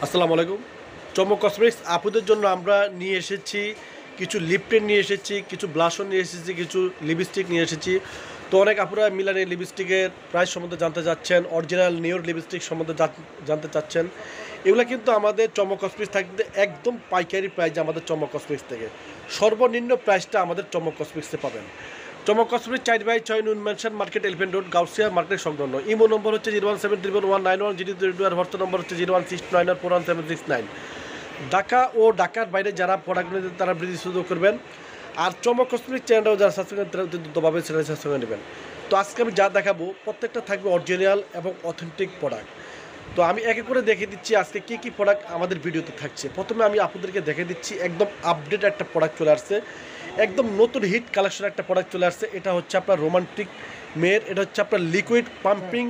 আসসালামু আলাইকুম। চমক কসমেটিক্স আপুদের জন্য আমরা নিয়ে এসেছি কিছু লিপ টিন্ট নিয়ে এসেছি, কিছু ব্লাশও নিয়ে এসেছি, কিছু লিপস্টিক নিয়ে এসেছি। তো অনেক আপুরা মিলানি লিপস্টিকের প্রাইস সম্বন্ধে জানতে চাচ্ছেন, অরিজিনাল নিউর লিপস্টিক সম্বন্ধে জানতে চাচ্ছেন। এগুলো কিন্তু আমাদের চমক কসমেটিক্স থাকতে একদম পাইকারি প্রাইস আমাদের চমক কসমেটিক্স থেকে। সর্বনিম্ন প্রাইসটা আমাদের চমক কসমেটিক্সে পাবেন। চমক কসমেটিক্স 4/6 নুন mention market, elephant road, Gausia market সংলগ্ন। ইমো নম্বর হচ্ছে 0171191 জিরো, আর হোয়াটসঅ্যাপ নম্বর হচ্ছে 01694417769। ঢাকা ও ঢাকার বাইরে যারা প্রোডাক্ট নেবেন তারা সুযোগ করবেন। আর চমক কসমেটিক্স চ্যানেলটাও যারা সাবস্ক্রাইব করেন তারা দ্রুতভাবে চ্যানেল সাবস্ক্রাইব করে নেবেন। তো আজকে আমি যা দেখাবো প্রত্যেকটা থাকবে অরিজিনাল এবং অথেন্টিক প্রোডাক্ট। তো আমি একে করে দেখে দিচ্ছি আজকে কী কী প্রোডাক্ট আমাদের ভিডিওতে থাকছে। প্রথমে আমি আপনাদেরকে দেখে দিচ্ছি একদম আপডেট একটা প্রোডাক্ট চলে আসছে, একদম নতুন হিট কালেকশন একটা প্রোডাক্ট চলে আসছে। এটা হচ্ছে আপনার রোমান্টিক মেয়ের, এটা হচ্ছে আপনার লিকুইড পাম্পিং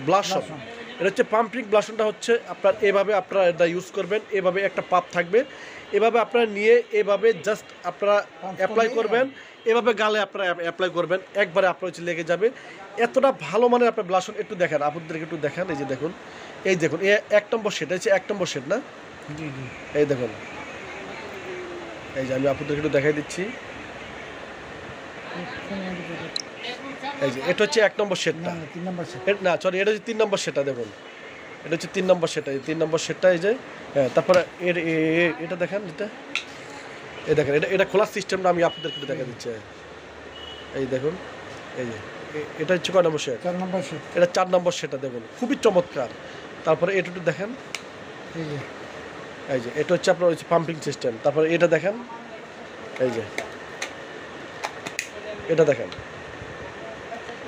ব্লাশন। এটা হচ্ছে পাম্পিং ব্লাশনটা হচ্ছে আপনার এভাবে আপনারা এটা ইউজ করবেন, এভাবে একটা পাপ থাকবে, এভাবে আপনারা নিয়ে এভাবে জাস্ট আপনারা অ্যাপ্লাই করবেন, এভাবে গালে আপনারা অ্যাপ্লাই করবেন, একবারে আপনার হচ্ছে লেগে যাবে। এতটা ভালো মানের আপনার ব্লাশন। একটু দেখেন, আপনাদেরকে একটু দেখেন, এই যে দেখুন, এই দেখুন, এই 1 নম্বর শেড, হচ্ছে 1 নম্বর শেড না, এই দেখুন, এই যে আমি আপনাদেরকে একটু দেখাই দিচ্ছি। এই যে এটা হচ্ছে 1 নম্বর সেটটা, না সরি, এটা হচ্ছে 3 নম্বর সেটটা। দেখুন, এটা হচ্ছে 3 নম্বর সেটটা, 3 নম্বর সেটটা। এই যে হ্যাঁ, তারপরে এটা দেখেন, এই দেখেন, এটা খোলার সিস্টেমটা আমি আপনাদেরকে দেখা দিচ্ছি। এই দেখুন, এই যে এটা হচ্ছে কয় নম্বর সেট? 4 নম্বর সেট। এটা 4 নম্বর সেটটা। দেখুন খুবই চমৎকার। তারপরে এটা একটু দেখেন, এই যে এটা হচ্ছে আপনার হচ্ছে পাম্পিং সিস্টেম। তারপরে এটা দেখেন, এই যে এটা দেখেন,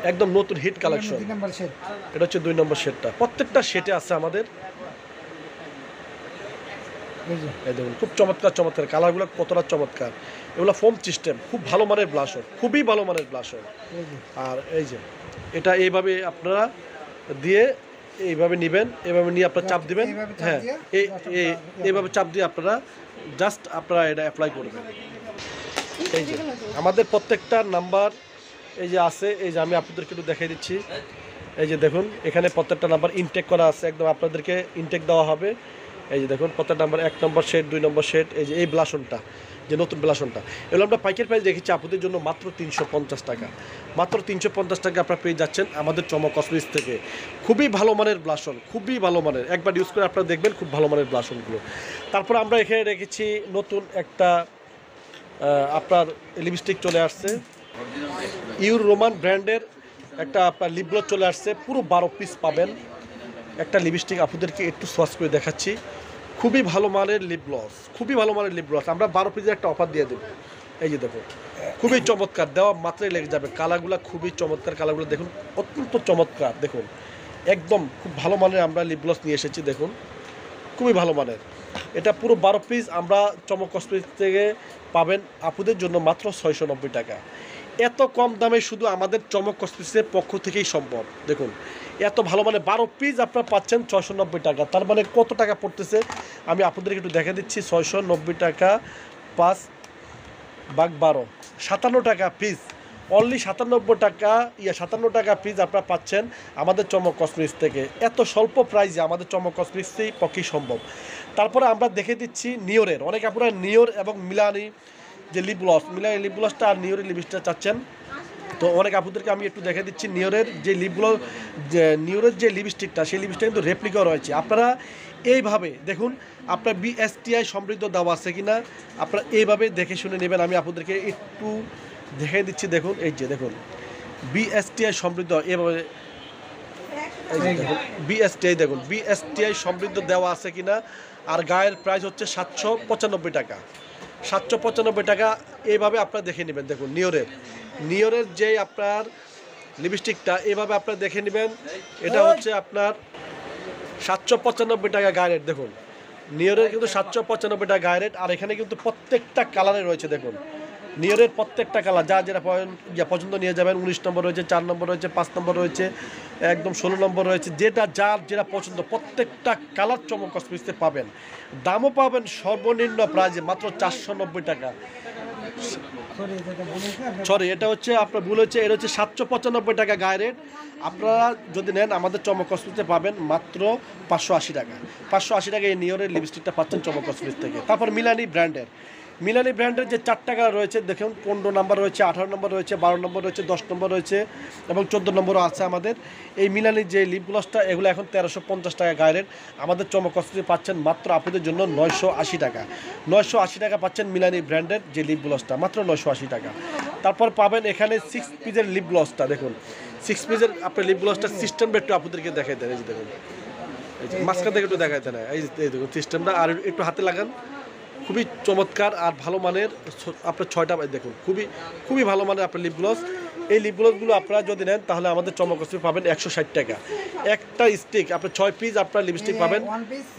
একদম নতুন হিট কালেকশন। এটা হচ্ছে 2 নম্বর সেটটা। প্রত্যেকটা সেটে আছে আমাদের, এই দেখুন খুব চমৎকার চমৎকার কালারগুলো কতটা চমৎকার। এগুলো ফোম সিস্টেম, খুব ভালো মানের ব্লাশর, খুবই ভালো মানের ব্লাশর। আর এই যে এটা এইভাবে আপনারা দিয়ে এইভাবে নেবেন, এইভাবে নিয়ে আপনারা চাপ দিবেন, হ্যাঁ এইভাবে চাপ দিয়ে আপনারা জাস্ট আপনারা এটা অ্যাপ্লাই করবেন। এই যে আমাদের প্রত্যেকটা নাম্বার এই যে আছে, এই যে আমি আপনাদেরকে একটু দেখাই দিচ্ছি। এই যে দেখুন, এখানে প্রত্যেকটা নাম্বার ইনটেক করা আছে, একদম আপনাদেরকে ইনটেক দেওয়া হবে। এই যে দেখুন প্রত্যেকটা নাম্বার, 1 নম্বর সেট, 2 নম্বর সেট। এই যে এই ব্লাশনটা, যে নতুন ব্লাশনটা, এগুলো আমরা পাইকারি প্রাইস রেখেছি আপনাদের জন্য মাত্র 350 টাকা। মাত্র 350 টাকা আপনারা পেয়ে যাচ্ছেন আমাদের চমক কসমেটিক্স থেকে। খুবই ভালো মানের ব্লাশন, খুবই ভালো মানের, একবার ইউজ করে আপনারা দেখবেন খুব ভালো মানের ব্লাশনগুলো। তারপর আমরা এখানে রেখেছি নতুন একটা আপনার লিপস্টিক চলে আসছে, ইউর রোমান ব্র্যান্ডের একটা আপনার লিপ গ্লস চলে আসছে। পুরো 12 পিস পাবেন একটা লিপস্টিক। আপনাদেরকে একটু সোয়াচ করে দেখাচ্ছি, খুবই ভালো মানের লিপ গ্লস, খুবই ভালো মানের লিপ গ্লস। আমরা 12 পিসের একটা অফার দিয়ে দেবো। এই যে দেখুন, খুবই চমৎকার, দেওয়া মাত্রাই লেগে যাবে। কালারগুলো খুবই চমৎকার, কালারগুলো দেখুন অত্যন্ত চমৎকার। দেখুন একদম খুব ভালো মানের আমরা লিপ গ্লস নিয়ে এসেছি, দেখুন খুবই ভালো মানের। এটা পুরো 12 পিস আমরা চমক কসমেটিক্স থেকে পাবেন আপুদের জন্য মাত্র 690 টাকা। এত কম দামে শুধু আমাদের চমক কসমেটিক্সের পক্ষ থেকেই সম্ভব। দেখুন এত ভালো মানে 12 পিস আপনারা পাচ্ছেন 690 টাকা। তার মানে কত টাকা পড়তেছে আমি আপনাদেরকে একটু দেখা দিচ্ছি। 690 টাকা 5/12, 57 টাকা পিস। অনলি 57 টাকা 57 টাকা পিস আপনারা পাচ্ছেন আমাদের চমক কসমেটিক্স থেকে। এত স্বল্প প্রাইসে আমাদের চমক কসমেটিক্সেই পক্ষেই সম্ভব। তারপরে আমরা দেখে দিচ্ছি নিওরের, অনেক আপনারা নিওর এবং মিলানি যে লিপ গ্লস, মিলানি লিপ গ্লসটা আর নিওরের লিপস্টিকটা চাচ্ছেন। তো অনেক আপুদেরকে আমি একটু দেখে দিচ্ছি নিওরের যে লিপগুলো, যে নিওরের যে লিপস্টিকটা, সেই লিপস্টিকটা কিন্তু রেপ্লিকা রয়েছে। আপনারা এইভাবে দেখুন, আপনার BSTI সমৃদ্ধ দেওয়া আছে কিনা আপনারা এইভাবে দেখে শুনে নেবেন। আমি আপনাদেরকে একটু দেখে দিচ্ছি। দেখুন এই যে দেখুন BSTI সমৃদ্ধ, এভাবে দেখুন BSTI, দেখুন BSTI সমৃদ্ধ দেওয়া আছে কিনা। আর গায়ের প্রাইস হচ্ছে 795 টাকা, 795 টাকা। এইভাবে আপনারা দেখে নেবেন। দেখুন নিওরের যে আপনার লিপস্টিকটা এইভাবে আপনারা দেখে নেবেন। এটা হচ্ছে আপনার 795 টাকা গায়ে রেট। দেখুন নিওরের কিন্তু 795 টাকা গায়ে রেট। আর এখানে কিন্তু প্রত্যেকটা কালারে রয়েছে। দেখুন নিওরের প্রত্যেকটা কালার যা যেটা পছন্দ নিয়ে যাবেন। 19 নম্বর রয়েছে, 4 নম্বর রয়েছে, 5 নম্বর রয়েছে, একদম 16 নম্বর রয়েছে। যার যেটা পছন্দ প্রত্যেকটা কালার চমক কসমেটিক্সে পাবেন। দামও পাবেন সর্বনিম্ন প্রাইজে মাত্র 490 টাকা। সরি, এটা হচ্ছে আপনার ভুল হচ্ছে, এটা হচ্ছে 795 টাকা গায়ে রেট। আপনারা যদি নেন আমাদের চমক কসমেটিক্সে পাবেন মাত্র 580 টাকা। 580 টাকা এই নিয়রের লিপস্টিকটা পাচ্ছেন চমক কসমেটিক্স থেকে। তারপর মিলানি ব্র্যান্ডের যে 4 টাকা রয়েছে দেখুন, 15 নম্বর রয়েছে, 18 নম্বর রয়েছে, 12 নম্বর রয়েছে, 10 নম্বর রয়েছে এবং 14 নম্বরও আছে আমাদের। এই মিলানির যে লিপ গ্লসটা এগুলো এখন 1350 টাকা গায়ে রেট। আমাদের চমক কসমেটিক্সে পাচ্ছেন মাত্র আপনাদের জন্য 980 টাকা। 980 টাকা পাচ্ছেন মিলানি ব্র্যান্ডের যে লিপ গ্লসটা, মাত্র 980 টাকা। তারপর পাবেন এখানে 6 পিসের লিপ গ্লসটা দেখুন, 6 পিসের আপনার লিপ গ্লসটা সিস্টেমটা একটু আপনাদেরকে দেখাই দেন। এই যে দেখুন, এই যে মাঝখান থেকে একটু দেখাই দেন, এই দেখুন সিস্টেমটা, আর একটু হাতে লাগান, খুবই চমৎকার আর ভালো মানের। আপনার 6টা দেখুন, খুবই ভালো মানের আপনার লিপ গ্লস। এই লিপ গ্লসগুলো আপনারা যদি নেন তাহলে আমাদের চমক কসমেটিক্সে পাবেন 160 টাকা। একটা স্টিক আপনার 6 পিস আপনার লিপস্টিক পাবেন,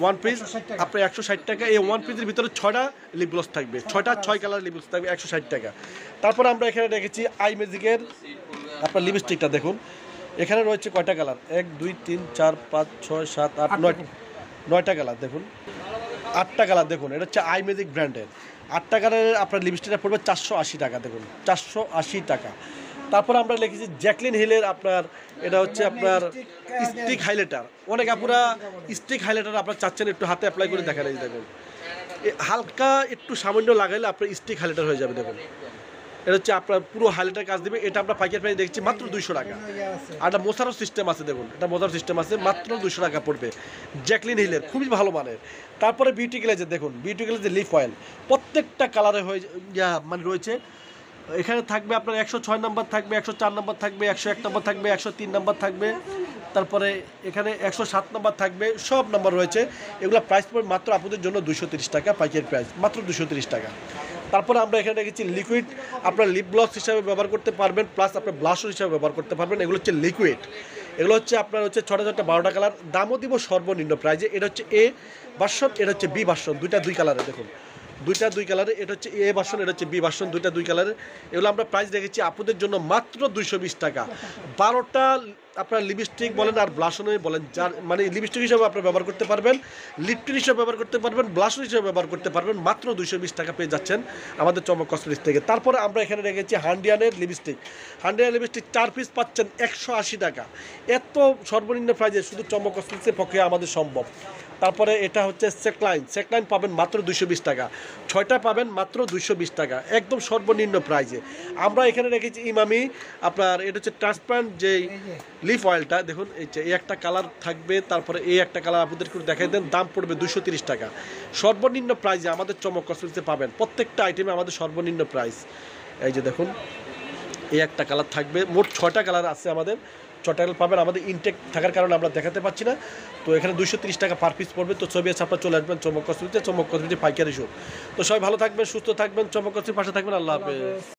1 পিস আপনার 160 টাকা। এই 1 পিসের ভিতরে 6টা লিপ গ্লস থাকবে, 6 কালার লিপ গ্লস থাকবে, 160 টাকা। তারপরে আমরা এখানে রেখেছি আই ম্যাজিকের আপনার লিপস্টিকটা দেখুন, এখানে রয়েছে কয়টা কালার, 1 2 3 4 5 6 7 8 9টা কালার দেখুন, 8টা কালার দেখুন। এটা হচ্ছে আই ম্যাজিক ব্র্যান্ডের 8টা কালারের আপনার লিপস্টিকটা পড়বে 480 টাকা দেখুন, 480 টাকা। তারপর আমরা লিখেছি জ্যাকলিন হিলের আপনার, এটা হচ্ছে আপনার স্টিক হাইলাইটার। অনেক আপুরা স্টিক হাইলাইটার আপনার চাচ্ছেন একটু হাতে অ্যাপ্লাই করে দেখেন, এই দেখুন হালকা একটু সামান্য লাগাইলে আপনার স্টিক হাইলাইটার হয়ে যাবে দেখুন। এটা হচ্ছে আপনার পুরো হাইলাইটার কাজ দেবে। এটা আমরা পাইকারি প্রাইস দেখছি মাত্র 200 টাকা। আর একটা মোছারও সিস্টেম আছে দেখুন, এটা মোছার সিস্টেম আছে, মাত্র 200 টাকা পড়বে জ্যাকলিন হিলের, খুবই ভালো মানের। তারপরে বিউটি গ্লেজের দেখুন, বিউটি গ্লেজের লিপ অয়েল প্রত্যেকটা কালারে হয়ে মানে রয়েছে। এখানে থাকবে আপনার 106 নম্বর থাকবে, 104 নম্বর থাকবে, 101 নম্বর থাকবে, 103 নম্বর থাকবে, তারপরে এখানে 107 নম্বর থাকবে, সব নম্বর রয়েছে। এগুলো প্রাইস পড়বে মাত্র আপনাদের জন্য 230 টাকা, পাইকারি প্রাইস মাত্র 230 টাকা। তারপরে আমরা এখানে রেখেছি লিকুইড, আপনার লিপ গ্লস হিসাবে ব্যবহার করতে পারবেন, প্লাস আপনার ব্লাশর হিসাবে ব্যবহার করতে পারবেন। এগুলো হচ্ছে লিকুইড, এগুলো হচ্ছে আপনার হচ্ছে 6টা 12টা কালার, দামও দিব সর্বনিম্ন প্রাইজে। এটা হচ্ছে এ ভার্সন, এটা হচ্ছে বি ভার্সন, দুইটা 2 কালারে দেখুন, দুইটা 2 কালারে। এটা হচ্ছে এ ভার্সন, এটা হচ্ছে বি ভার্সন, দুইটা 2 কালারে। এগুলো আমরা প্রাইস রেখেছি আপনাদের জন্য মাত্র 220 টাকা। 12টা আপনার লিপস্টিক বলেন আর ব্লাশনে বলেন, যার মানে লিপস্টিক হিসেবে আপনারা ব্যবহার করতে পারবেন, লিপটিন হিসেবে ব্যবহার করতে পারবেন, ব্লাশন হিসেবে ব্যবহার করতে পারবেন, মাত্র 220 টাকা পেয়ে যাচ্ছেন আমাদের চমক কসমেটিক্স থেকে। তারপরে আমরা এখানে রেখেছি হান্ডিয়ানের লিপস্টিক। 4 পিস পাচ্ছেন 180 টাকা। এত সর্বনিম্ন প্রাইজে শুধু চমক কসমেটিক্সের পক্ষে আমাদের সম্ভব। তারপরে এটা হচ্ছে সেকলাইন পাবেন মাত্র 220 টাকা। 6টা পাবেন মাত্র 220 টাকা, একদম সর্বনিম্ন প্রাইজে। আমরা এখানে রেখেছি ইমামি আপনার, এটা হচ্ছে ট্রান্সপারেন্ট যে লিফ অয়েলটা দেখুন, এই একটা কালার থাকবে, তারপরে এই একটা কালার আপনাদের একটু দেখাই দেন, দাম পড়বে 230 টাকা। সর্বনিম্ন প্রাইজে আমাদের চমক কসমেটিক্সে পাবেন প্রত্যেকটা আইটেমে আমাদের সর্বনিম্ন প্রাইস। এই যে দেখুন এই একটা কালার থাকবে, মোট 6টা কালার আছে আমাদের, 6টা কালার পাবেন। আমাদের ইনটেক থাকার কারণে আমরা দেখাতে পাচ্ছি না, তো এখানে 230 টাকা পার পিস পড়বে। তো ছবি আছে, আপনার চলে আসবেন চমক কসমেটিক্সে, চমক কসমেটিক্স পাইকারি শপ। তো সবাই ভালো থাকবেন, সুস্থ থাকবেন, চমক কসমেটিক্স পাশে থাকবেন। আল্লাহ হাফেজ।